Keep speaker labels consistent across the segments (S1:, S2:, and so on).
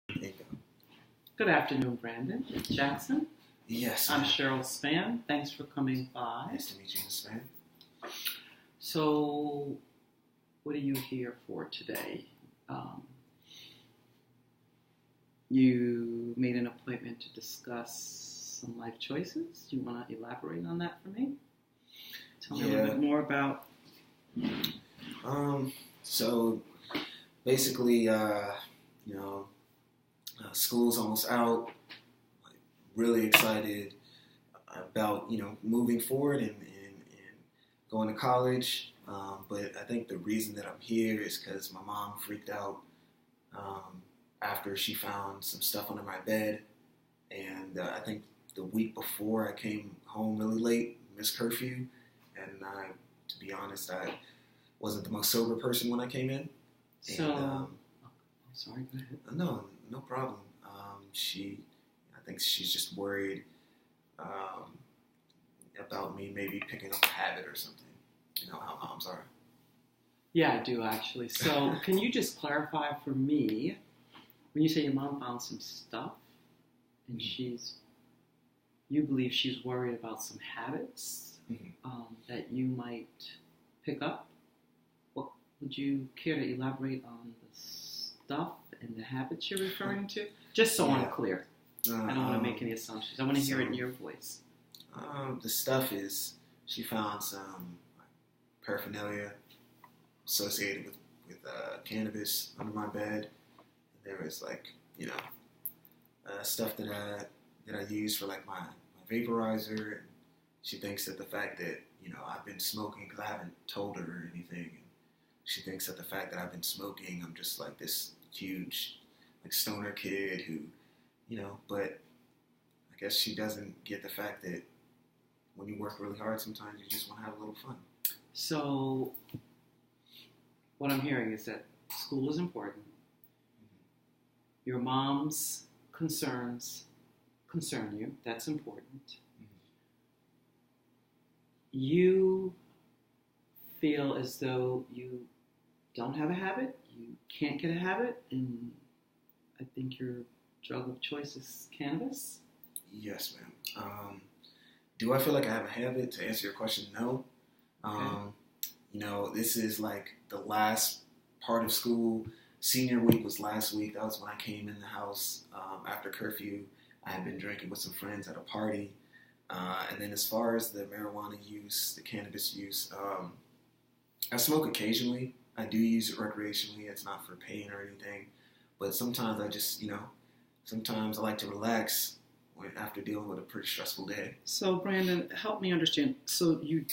S1: There you go.
S2: Good afternoon, Brandon. It's Jackson.
S1: Yes.
S2: I'm Cheryl Span. Thanks for coming by.
S1: Nice to meet you, Ms. Span.
S2: So, what are you here for today? You made an appointment to discuss some life choices. Do you want to elaborate on that for me? Tell me a little bit more about.
S1: So basically, school's almost out. Like, really excited about moving forward and going to college. But I think the reason that I'm here is because my mom freaked out after she found some stuff under my bed, and I think the week before I came home really late, missed curfew, and to be honest, I wasn't the most sober person when I came in.
S2: So, I'm sorry, go ahead.
S1: No problem. I think she's just worried about me maybe picking up a habit or something. You know how moms are.
S2: Yeah, I do actually. So, can you just clarify for me, when you say your mom found some stuff, and you believe she's worried about some habits that you might pick up? Would you care to elaborate on the stuff and the habits you're referring to? Just so I'm clear. I don't want to make any assumptions. I want to hear it in your voice.
S1: The stuff is, she found some paraphernalia associated with cannabis under my bed. There was stuff that I use for like my vaporizer. She thinks that the fact that I've been smoking, because I haven't told her anything. She thinks that the fact that I've been smoking, I'm just like this huge stoner kid who, but I guess she doesn't get the fact that when you work really hard, sometimes you just want to have a little fun.
S2: So, what I'm hearing is that school is important. Your mom's concerns concern you. That's important. You feel as though you don't have a habit, you can't get a habit, and I think your drug of choice is cannabis?
S1: Yes, ma'am. Do I feel like I have a habit? To answer your question, no.
S2: Okay.
S1: This is like the last part of school. Senior week was last week. That was when I came in the house after curfew. I had been drinking with some friends at a party. And then as far as the marijuana use, the cannabis use, I smoke occasionally. I do use it recreationally. It's not for pain or anything. But sometimes I just, sometimes I like to relax after dealing with a pretty stressful day.
S2: So, Brandon, help me understand. So you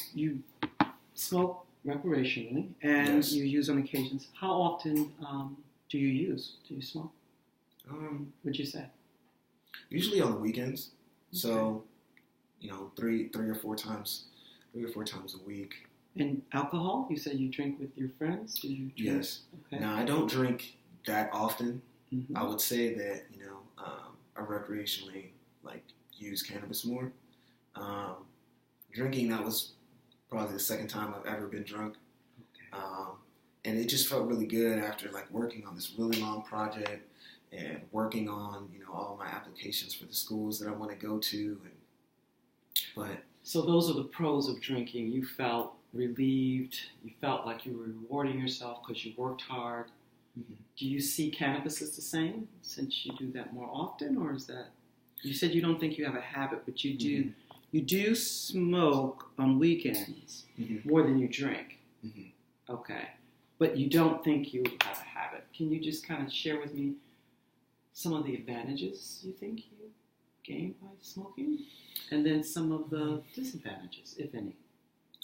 S2: smoke recreationally, and
S1: Yes.
S2: you use on occasions. How often do you use? Do you smoke? Would you say?
S1: Usually on the weekends. So, 3 or 4 times a week.
S2: And alcohol? You said you drink with your friends? Do you drink?
S1: Yes.
S2: Okay.
S1: Now, I don't drink that often.
S2: Mm-hmm.
S1: I would say that, I recreationally, use cannabis more. Drinking, that was probably the second time I've ever been drunk.
S2: Okay.
S1: And it just felt really good after, working on this really long project and working on, all my applications for the schools that I want to go to.
S2: So those are the pros of drinking. You felt relieved. You felt like you were rewarding yourself because you worked hard.
S1: Mm-hmm.
S2: Do you see cannabis as the same since you do that more often, or is that? You said you don't think you have a habit, but you do.
S1: Mm-hmm.
S2: You do smoke on weekends more than you drink.
S1: Mm-hmm.
S2: Okay, but you don't think you have a habit. Can you just kind of share with me some of the advantages you think you gain by smoking, and then some of the disadvantages, if any?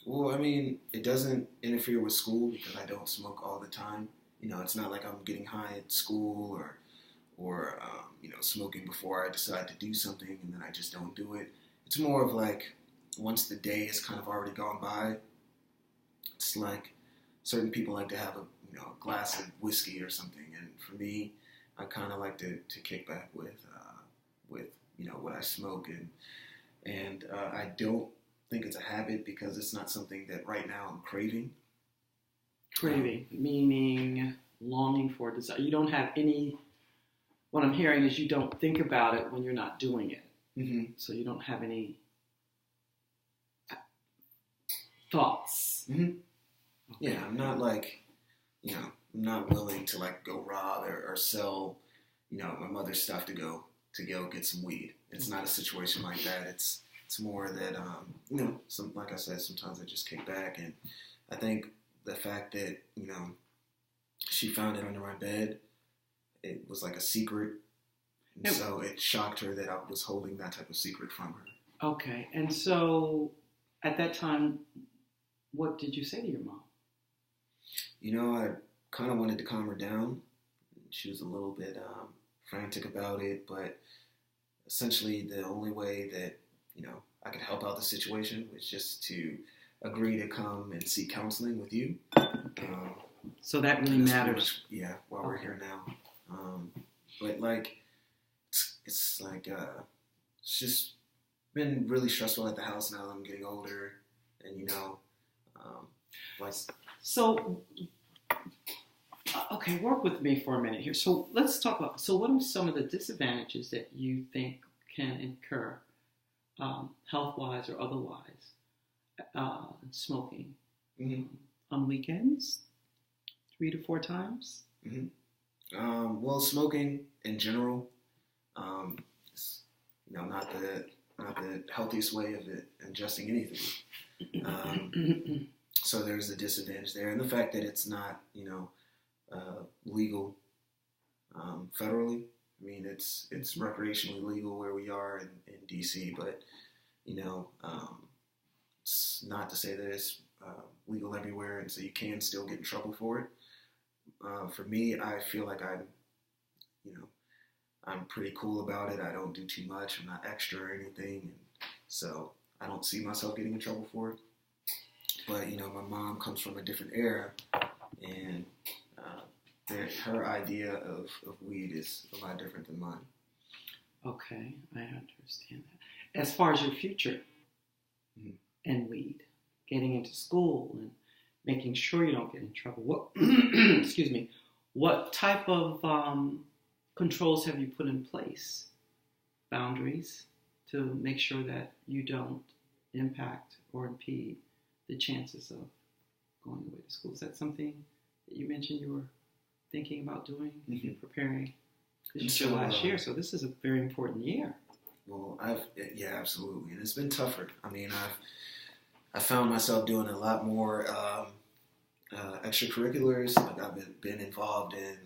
S1: Well, I mean, it doesn't interfere with school because I don't smoke all the time. It's not like I'm getting high at school or smoking before I decide to do something and then I just don't do it. It's more of once the day has kind of already gone by, it's like certain people like to have a glass of whiskey or something, and for me, I kind of like to kick back with what I smoke, and I don't think it's a habit because it's not something that right now I'm craving.
S2: Craving, meaning longing for, desire. You don't have any what I'm hearing is you don't think about it when you're not doing it.
S1: Mm-hmm.
S2: So you don't have any thoughts.
S1: Mm-hmm. Yeah, I'm not like, I'm not willing to like go rob or sell, my mother's stuff to go get some weed. It's not a situation like that. It's more that, like I said, sometimes I just kick back, and I think the fact that, she found it under my bed, it was like a secret, and so it shocked her that I was holding that type of secret from her.
S2: Okay, and so at that time, what did you say to your mom?
S1: I kind of wanted to calm her down. She was a little bit frantic about it, but essentially the only way that, I could help out the situation was just to agree to come and seek counseling with you.
S2: So that really matters.
S1: While we're here now. But like, it's like, it's just been really stressful at the house now that I'm getting older, and like.
S2: So, okay, work with me for a minute here. So let's talk about, so what are some of the disadvantages that you think can incur, health-wise or otherwise, smoking?
S1: Mm-hmm.
S2: On weekends, 3 to 4 times?
S1: Mm-hmm. Well, smoking in general, is, not the healthiest way of ingesting anything. So there's a disadvantage there, and the fact that it's not, legal federally. I mean, it's recreationally legal where we are in DC, but it's not to say that it's legal everywhere, and so you can still get in trouble for it. For me, I feel like I'm pretty cool about it. I don't do too much. I'm not extra or anything, and so I don't see myself getting in trouble for it. But my mom comes from a different era, and her idea of weed is a lot different than mine.
S2: Okay, I understand that. As far as your future and weed, getting into school and making sure you don't get in trouble, what excuse me, what type of controls have you put in place, boundaries, to make sure that you don't impact or impede the chances of going away to school? Is that something that you mentioned you were thinking about doing, preparing? Because it's your last year, so this is a very important year.
S1: Well, absolutely, and it's been tougher. I mean, I found myself doing a lot more extracurriculars. Like I've been involved in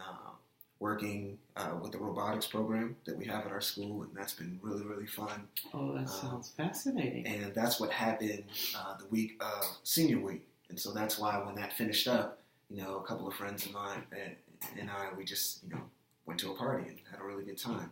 S1: working with the robotics program that we have at our school, and that's been really, really fun.
S2: Oh, that sounds fascinating.
S1: And that's what happened the week of senior week. And so that's why when that finished up, a couple of friends of mine and we just, went to a party and had a really good time.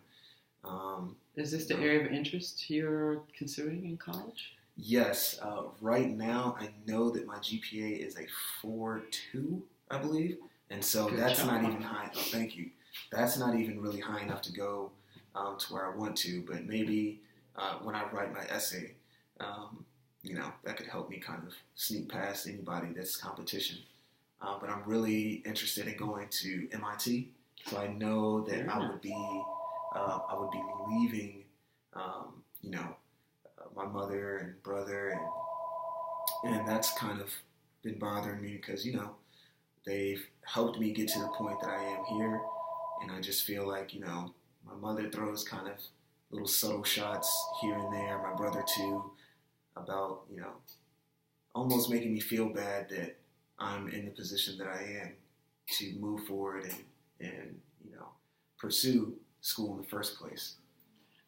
S2: Is this the area of interest you're considering in college?
S1: Yes. Right now, I know that my GPA is a 4.2, I believe. And so that's not even high. Oh, thank you. That's not even really high enough to go to where I want to. But maybe when I write my essay, that could help me kind of sneak past anybody that's competition. But I'm really interested in going to MIT. So I know that I would be leaving, my mother and brother, and that's kind of been bothering me because, they've helped me get to the point that I am here, and I just feel like, my mother throws kind of little subtle shots here and there, my brother too, about, almost making me feel bad that I'm in the position that I am to move forward and pursue school in the first place.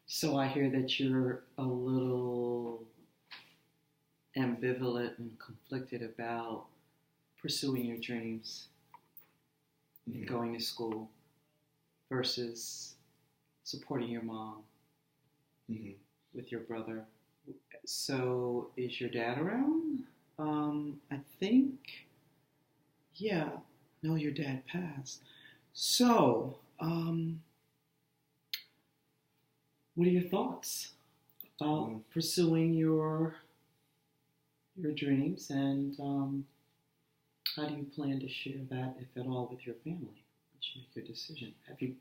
S2: So I hear that you're a little ambivalent and conflicted about pursuing your dreams and going to school versus supporting your mom with your brother. So is your dad around? I think, no, your dad passed. So, what are your thoughts about pursuing your dreams, and how do you plan to share that, if at all, with your family? should make your decision. Have you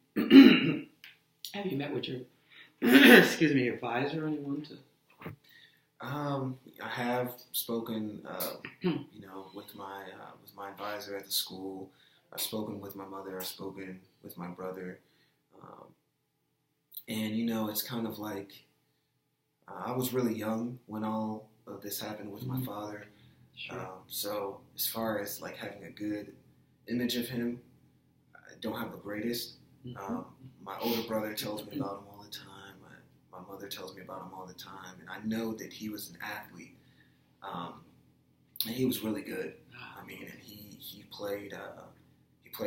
S2: have you met with your excuse me advisor or anyone to?
S1: I have spoken, with my advisor at the school. I've spoken with my mother. I've spoken with my brother, and it's kind of like I was really young when all of this happened with my father.
S2: Sure.
S1: So as far as like having a good image of him, I don't have the greatest. My older brother tells me about him all the time. My mother tells me about him all the time, and I know that he was an athlete, and he was really good. I mean, and he played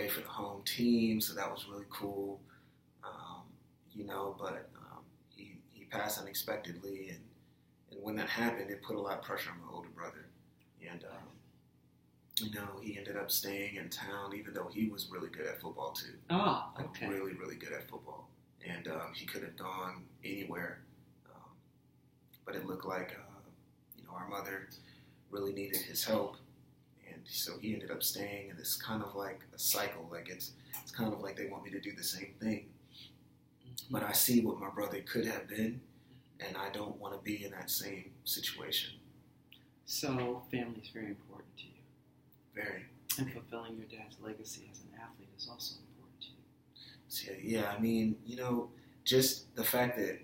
S1: for the home team, so that was really cool. But he passed unexpectedly, and when that happened, it put a lot of pressure on my older brother, and he ended up staying in town, even though he was really good at football too.
S2: Okay.
S1: Really, really good at football. And he could have gone anywhere. But it looked like, our mother really needed his help. And so he ended up staying, and it's kind of like a cycle. Like it's kind of like they want me to do the same thing. But I see what my brother could have been, and I don't want to be in that same situation.
S2: So family is very important to you.
S1: Very.
S2: And fulfilling your dad's legacy as an athlete is also important to you.
S1: So, yeah, I mean, just the fact that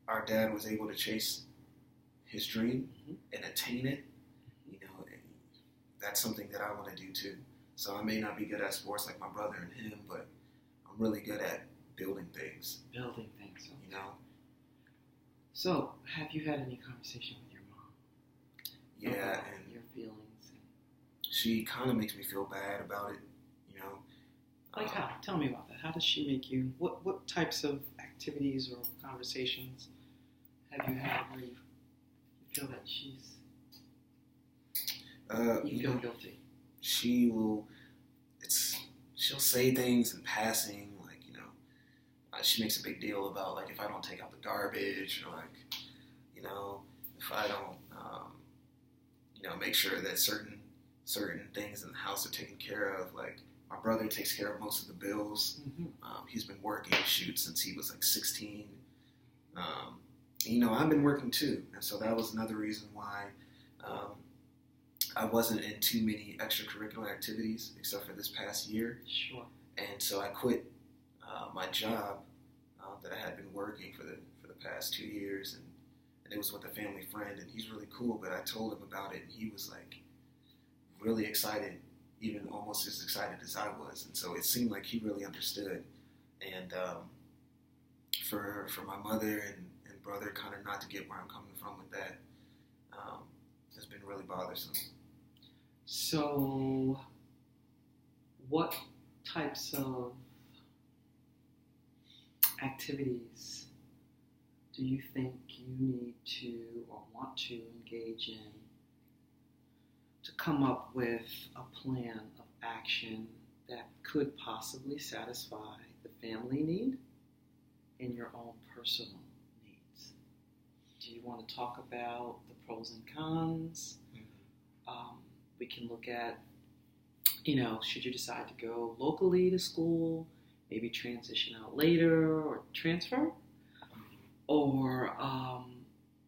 S1: our dad was able to chase his dream and attain it, that's something that I want to do too. So I may not be good at sports like my brother and him, but I'm really good at building things.
S2: Building things, okay.
S1: So,
S2: have you had any conversation with your mom?
S1: Yeah,
S2: about
S1: and
S2: your feelings?
S1: She kind of makes me feel bad about it,
S2: Like how? Tell me about that. How does she make you? What types of activities or conversations have you had where you feel that she's you feel guilty?
S1: She'll say things in passing, like she makes a big deal about like if I don't take out the garbage, or like if I don't make sure that certain things in the house are taken care of, like. My brother takes care of most of the bills. He's been working since he was like 16. I've been working too, and so that was another reason why I wasn't in too many extracurricular activities except for this past year.
S2: Sure.
S1: And so I quit my job that I had been working for the past 2 years, and it was with a family friend, and he's really cool. But I told him about it, and he was like really excited. Even almost as excited as I was, and so it seemed like he really understood. And for my mother and brother kind of not to get where I'm coming from with that has been really bothersome.
S2: So, what types of activities do you think you need to or want to engage in to come up with a plan of action that could possibly satisfy the family need and your own personal needs? Do you want to talk about the pros and cons? We can look at, should you decide to go locally to school, maybe transition out later or transfer, or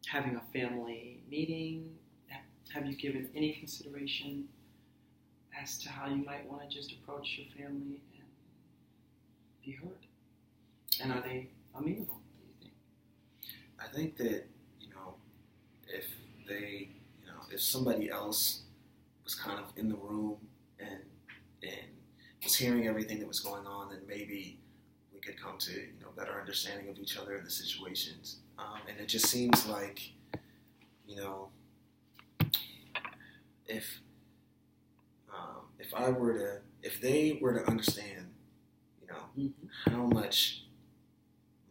S2: having a family meeting. Have you given any consideration as to how you might want to just approach your family and be heard? And are they amenable, do you think?
S1: I think that, if they, if somebody else was kind of in the room and was hearing everything that was going on, then maybe we could come to, better understanding of each other and the situations. And it just seems like, if they were to understand, how much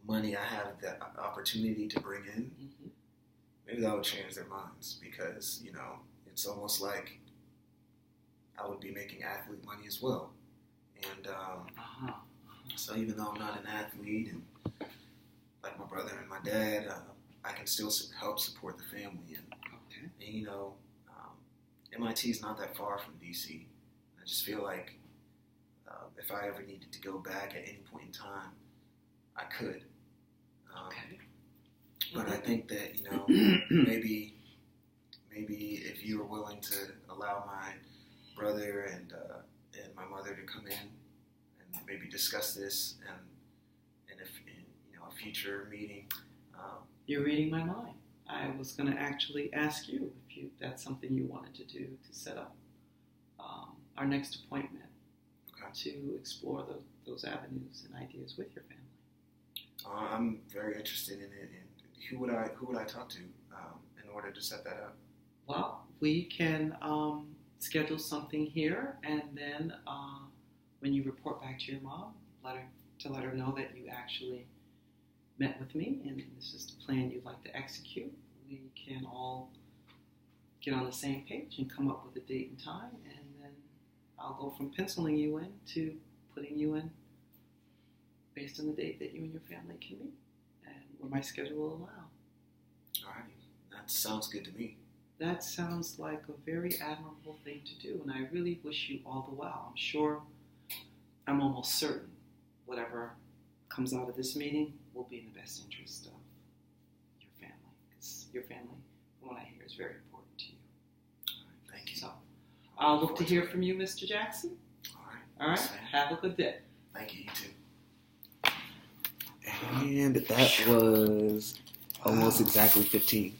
S1: money I have the opportunity to bring in, maybe that would change their minds, because it's almost like I would be making athlete money as well. And so even though I'm not an athlete, and like my brother and my dad, I can still help support the family. And MIT is not that far from DC. I just feel like if I ever needed to go back at any point in time, I could.
S2: Okay.
S1: But I think that, maybe if you were willing to allow my brother and my mother to come in and maybe discuss this and if in a future meeting.
S2: You're reading my mind. I was going to actually ask you if that's something you wanted to do to set up our next appointment to explore those avenues and ideas with your family.
S1: I'm very interested in it. And who would I talk to in order to set that up?
S2: Well, we can schedule something here, and then when you report back to your mom, let her know that you actually met with me, and this is the plan you'd like to execute. We can all get on the same page and come up with a date and time, and then I'll go from penciling you in to putting you in based on the date that you and your family can meet, and where my schedule will allow.
S1: All right, that sounds good to me.
S2: That sounds like a very admirable thing to do, and I really wish you all the well. I'm almost certain whatever comes out of this meeting will be in the best interest of your family, because your family, from what I hear, is very important to you.
S1: All right, thank you.
S2: So, I'll look to hear from you, Mr. Jackson. All right. Have a good day.
S1: Thank you. You too. And that was almost exactly 15.